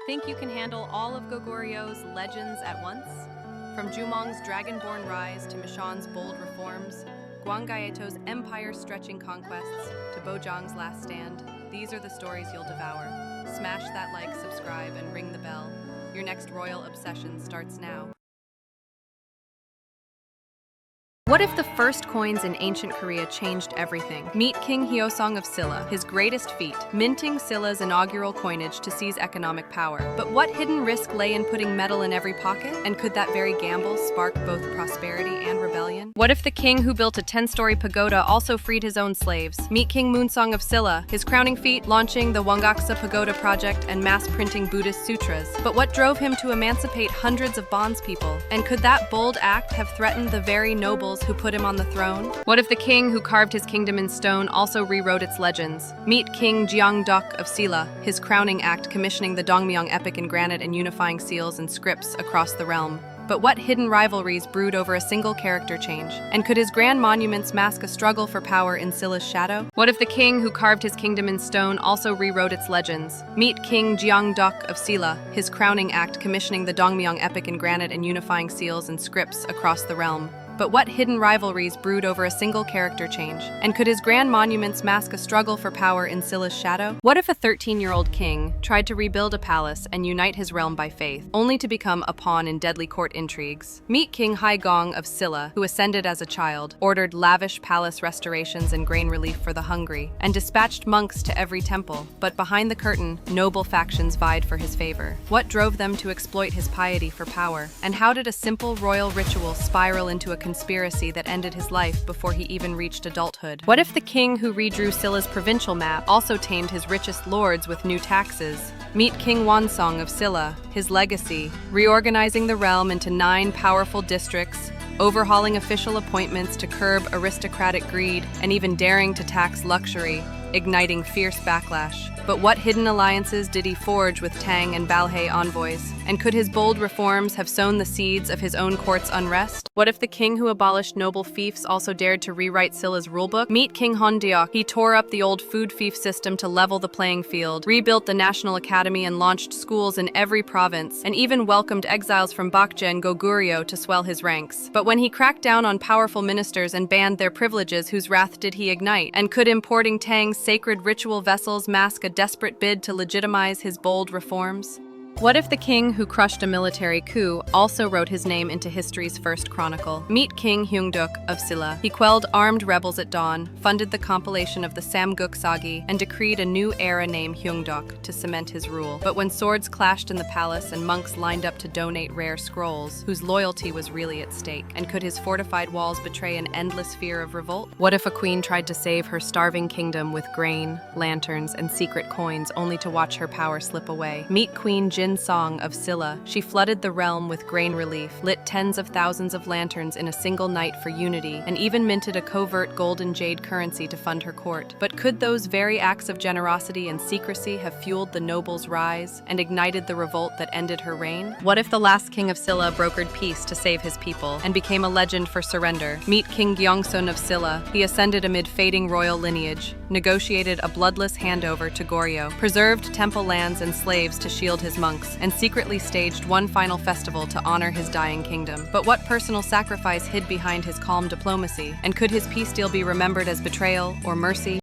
Think you can handle all of Gogoryo's legends at once? From Jumong's dragonborn rise to Mishan's bold reforms, Guangaeto's empire-stretching conquests to Bojang's last stand, these are the stories you'll devour. Smash that like, subscribe, and ring the bell. Your next royal obsession starts now. What if the first coins in ancient Korea changed everything? Meet King Hyeosong of Silla, his greatest feat, minting Silla's inaugural coinage to seize economic power. But what hidden risk lay in putting metal in every pocket? And could that very gamble spark both prosperity and rebellion? What if the king who built a 10-story pagoda also freed his own slaves? Meet King Moonsong of Silla, his crowning feat, launching the Wangaksa Pagoda project and mass-printing Buddhist sutras. But what drove him to emancipate hundreds of bondspeople? And could that bold act have threatened the very nobles who put him on the throne? What if the king who carved his kingdom in stone also rewrote its legends? Meet King Jeongdeok of Silla, his crowning act commissioning the Dongmyeong epic in granite and unifying seals and scripts across the realm. But what hidden rivalries brood over a single character change? And could his grand monuments mask a struggle for power in Silla's shadow? What if the king who carved his kingdom in stone also rewrote its legends? Meet King Jeongdeok of Silla, his crowning act commissioning the Dongmyeong epic in granite and unifying seals and scripts across the realm. But what hidden rivalries brood over a single character change? And could his grand monuments mask a struggle for power in Silla's shadow? What if a 13-year-old king tried to rebuild a palace and unite his realm by faith, only to become a pawn in deadly court intrigues? Meet King Haegong of Silla, who ascended as a child, ordered lavish palace restorations and grain relief for the hungry, and dispatched monks to every temple. But behind the curtain, noble factions vied for his favor. What drove them to exploit his piety for power? And how did a simple royal ritual spiral into a conspiracy that ended his life before he even reached adulthood? What if the king who redrew Silla's provincial map also tamed his richest lords with new taxes? Meet King Wonsong of Silla, his legacy, reorganizing the realm into 9 powerful districts, overhauling official appointments to curb aristocratic greed, and even daring to tax luxury, igniting fierce backlash. But what hidden alliances did he forge with Tang and Balhae envoys? And could his bold reforms have sown the seeds of his own court's unrest? What if the king who abolished noble fiefs also dared to rewrite Silla's rulebook? Meet King Hondeok. He tore up the old food fief system to level the playing field, rebuilt the National Academy and launched schools in every province, and even welcomed exiles from Bakje and Goguryeo to swell his ranks. But when he cracked down on powerful ministers and banned their privileges, whose wrath did he ignite? And could importing Tang's sacred ritual vessels mask a desperate bid to legitimize his bold reforms? What if the king who crushed a military coup also wrote his name into history's first chronicle? Meet King Hyungdeok of Silla. He quelled armed rebels at dawn, funded the compilation of the Samguk Sagi, and decreed a new era named Hyungdeok to cement his rule. But when swords clashed in the palace and monks lined up to donate rare scrolls, whose loyalty was really at stake? And could his fortified walls betray an endless fear of revolt? What if a queen tried to save her starving kingdom with grain, lanterns, and secret coins only to watch her power slip away? Meet Queen Song of Silla. She flooded the realm with grain relief, lit tens of thousands of lanterns in a single night for unity, and even minted a covert gold and jade currency to fund her court. But could those very acts of generosity and secrecy have fueled the nobles' rise and ignited the revolt that ended her reign? What if the last king of Silla brokered peace to save his people and became a legend for surrender? Meet King Gyeongsun of Silla. He ascended amid fading royal lineage, negotiated a bloodless handover to Goryeo, preserved temple lands and slaves to shield his monks, and secretly staged one final festival to honor his dying kingdom. But what personal sacrifice hid behind his calm diplomacy? And could his peace deal be remembered as betrayal or mercy?